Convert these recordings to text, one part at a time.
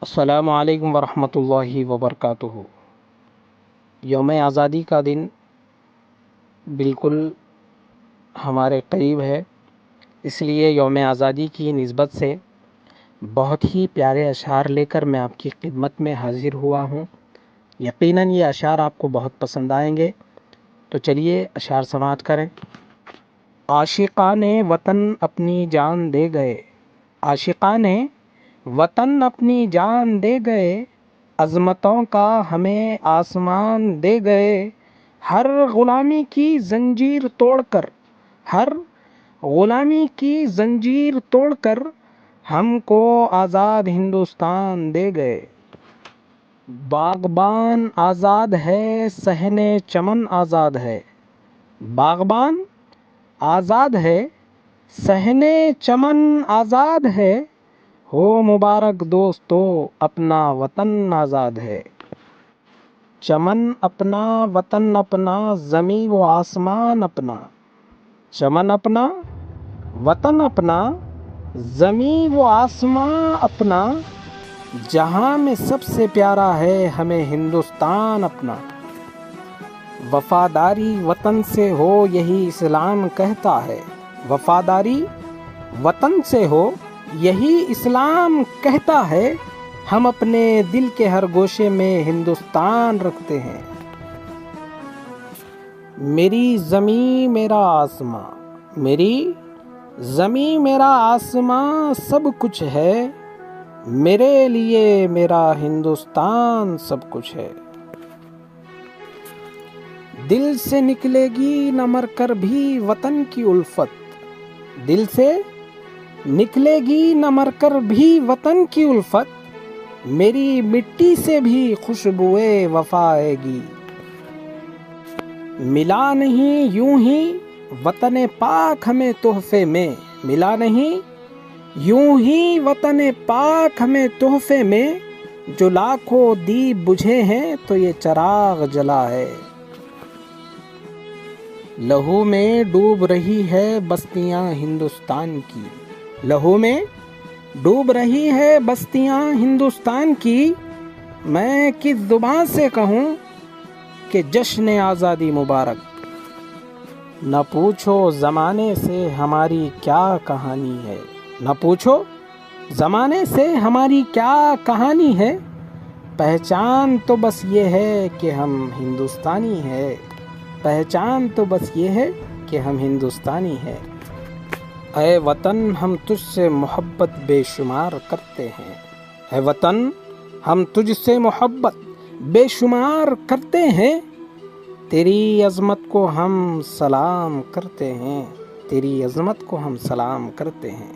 السلام علیکم ورحمۃ اللہ وبرکاتہ۔ یوم آزادی کا دن بالکل ہمارے قریب ہے، اس لیے یوم آزادی کی نسبت سے بہت ہی پیارے اشعار لے کر میں آپ کی خدمت میں حاضر ہوا ہوں۔ یقیناً یہ اشعار آپ کو بہت پسند آئیں گے، تو چلیے اشعار سماعت کریں۔ عاشقان وطن اپنی جان دے گئے، عاشقان وطن اپنی جان دے گئے، عظمتوں کا ہمیں آسمان دے گئے۔ ہر غلامی کی زنجیر توڑ کر، ہر غلامی کی زنجیر توڑ کر ہم کو آزاد ہندوستان دے گئے۔ باغبان آزاد ہے، صحن چمن آزاد ہے، باغبان آزاد ہے، صحن چمن آزاد ہے، ہو مبارک دوستو اپنا وطن آزاد ہے۔ چمن اپنا، وطن اپنا، زمین و آسمان اپنا، چمن اپنا، وطن اپنا، زمین و آسمان اپنا، جہاں میں سب سے پیارا ہے ہمیں ہندوستان اپنا۔ وفاداری وطن سے ہو یہی اسلام کہتا ہے، وفاداری وطن سے ہو یہی اسلام کہتا ہے، ہم اپنے دل کے ہر گوشے میں ہندوستان رکھتے ہیں۔ میری زمین میرا آسماں، میری زمین میرا آسماں سب کچھ ہے، میرے لیے میرا ہندوستان سب کچھ ہے۔ دل سے نکلے گی نہ مر کر بھی وطن کی الفت، دل سے نکلے گی نہ مر کر بھی وطن کی الفت، میری مٹی سے بھی خوشبوئے وفا آئے گی۔ ملا نہیں یوں ہی وطن پاک ہمیں تحفے میں، ملا نہیں یوں ہی وطن پاک ہمیں تحفے میں، جو لاکھوں دیپ بجھے ہیں تو یہ چراغ جلا ہے۔ لہو میں ڈوب رہی ہے بستیاں ہندوستان کی، لہو میں ڈوب رہی ہے بستیاں ہندوستان کی، میں کس زبان سے کہوں کہ جشن آزادی مبارک۔ نہ پوچھو زمانے سے ہماری کیا کہانی ہے، نہ پوچھو زمانے سے ہماری کیا کہانی ہے، پہچان تو بس یہ ہے کہ ہم ہندوستانی ہے، پہچان تو بس یہ ہے کہ ہم ہندوستانی ہے۔ اے وطن ہم تجھ سے محبت بے شمار کرتے ہیں، اے وطن ہم تجھ سے محبت بے شمار کرتے ہیں، تیری عظمت کو ہم سلام کرتے ہیں، تیری عظمت کو ہم سلام کرتے ہیں۔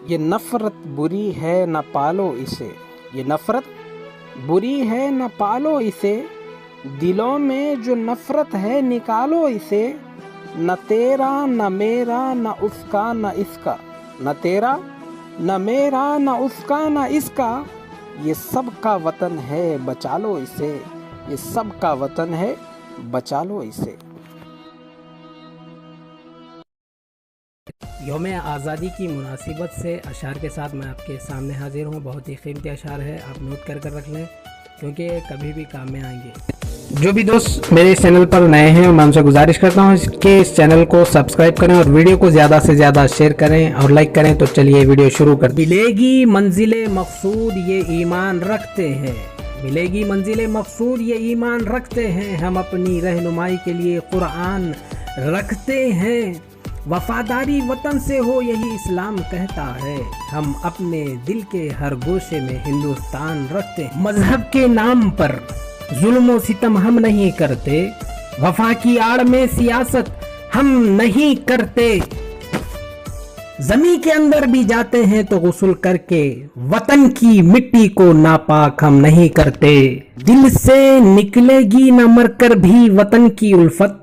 یہ نفرت بری ہے نہ پالو اسے، یہ نفرت بری ہے نہ پالو اسے، دلوں میں جو نفرت ہے نکالو اسے، نہ تیرا نہ میرا نہ اس کا نہ اس کا، نہ تیرا نہ میرا نہ اس کا نہ اس کا، یہ سب کا وطن ہے بچا لو اسے، یہ سب کا وطن ہے بچا لو اسے۔ یوم آزادی کی مناسبت سے اشعار کے ساتھ میں آپ کے سامنے حاضر ہوں۔ بہت ہی قیمتی اشعار ہے، آپ نوٹ کر رکھ لیں کیونکہ کبھی بھی کام میں آئیں گے۔ جو بھی دوست میرے اس چینل پر نئے ہیں میں ان سے گزارش کرتا ہوں کہ اس چینل کو سبسکرائب کریں اور ویڈیو کو زیادہ سے زیادہ شیئر کریں اور لائک کریں۔ تو چلیے ویڈیو شروع کر دیں۔ ملے گی منزل مقصود یہ ایمان رکھتے ہیں، ملے گی منزل مقصود یہ ایمان رکھتے ہیں، ہم اپنی رہنمائی کے لیے قرآن رکھتے ہیں، وفاداری وطن سے ہو یہی اسلام کہتا ہے، ہم اپنے دل کے ہر گوشے میں ہندوستان رکھتے ہیں۔ مذہب کے نام پر ظلم و ستم ہم نہیں کرتے، وفا کی آڑ میں سیاست ہم نہیں کرتے، زمین کے اندر بھی جاتے ہیں تو غسل کر کے، وطن کی مٹی کو ناپاک ہم نہیں کرتے، دل سے نکلے گی نہ مر کر بھی وطن کی الفت،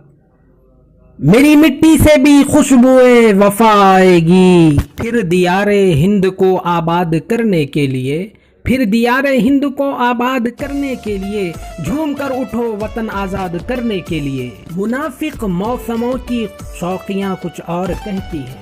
میری مٹی سے بھی خوشبوئے وفا آئے گی، پھر دیار ہند کو آباد کرنے کے لیے، پھر دیار ہند کو آباد کرنے کے لیے، جھوم کر اٹھو وطن آزاد کرنے کے لیے۔ منافق موسموں کی شوقیاں کچھ اور کہتی ہے،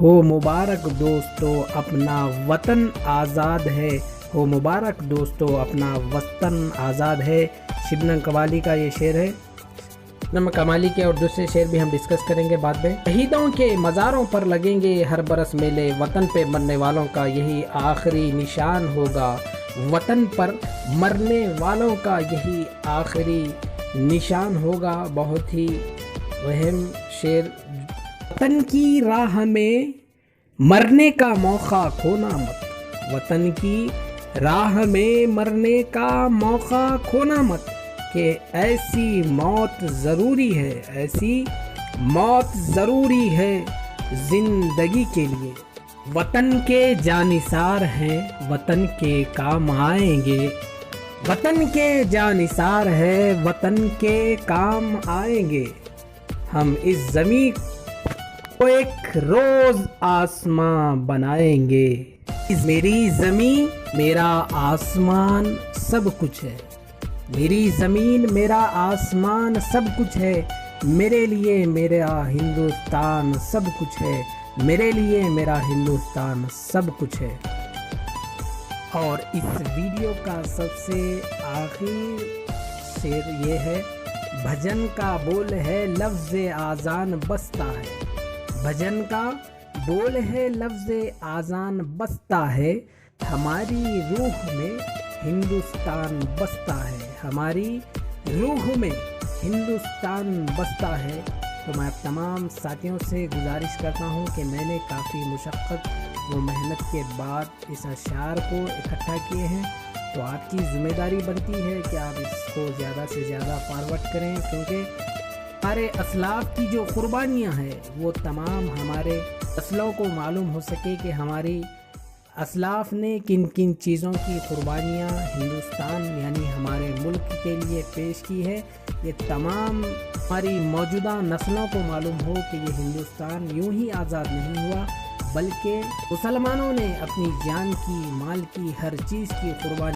ہو مبارک دوستو اپنا وطن آزاد ہے، ہو مبارک دوستو اپنا وطن آزاد ہے، شبنم کمالی کا یہ شعر ہے۔ شبنم کمالی کے اور دوسرے شعر بھی ہم ڈسکس کریں گے بعد میں۔ شہیدوں کے مزاروں پر لگیں گے ہر برس میلے، وطن پہ مرنے والوں کا یہی آخری نشان ہوگا، وطن پر مرنے والوں کا یہی آخری نشان ہوگا۔ بہت ہی اہم شعر۔ وطن کی راہ میں مرنے کا موقع کھونا مت، وطن کی راہ میں مرنے کا موقع کھونا مت، کہ ایسی موت ضروری ہے، ایسی موت ضروری ہے زندگی کے لیے۔ وطن کے جانثار ہیں وطن کے کام آئیں گے، وطن کے جانثار ہے وطن کے کام آئیں گے، ہم اس زمین کو ایک روز آسماں بنائیں گے۔ میری زمین میرا آسمان سب کچھ ہے، میری زمین میرا آسمان سب کچھ ہے، میرے لیے میرا ہندوستان سب کچھ ہے، میرے لیے میرا ہندوستان سب کچھ ہے۔ اور اس ویڈیو کا سب سے آخری شعر یہ ہے، بھجن کا بول ہے لفظ آذان بستا ہے، بھجن کا بول ہے لفظ آذان بستا ہے، ہماری روح میں ہندوستان بستا ہے، ہماری روح میں ہندوستان بستا ہے۔ تو میں تمام ساتھیوں سے گزارش کرتا ہوں کہ میں نے کافی مشقت و محنت کے بعد اس اشعار کو اکٹھا کیے ہیں، تو آپ کی ذمہ داری بنتی ہے کہ آپ اس کو زیادہ سے زیادہ فارورڈ کریں، کیونکہ ہمارے اسلاف کی جو قربانیاں ہیں وہ تمام ہمارے نسلوں کو معلوم ہو سکے کہ ہماری اسلاف نے کن کن چیزوں کی قربانیاں ہندوستان یعنی ہمارے ملک کے لیے پیش کی ہے، یہ تمام ہماری موجودہ نسلوں کو معلوم ہو کہ یہ ہندوستان یوں ہی آزاد نہیں ہوا، بلکہ مسلمانوں نے اپنی جان کی، مال کی، ہر چیز کی قربانی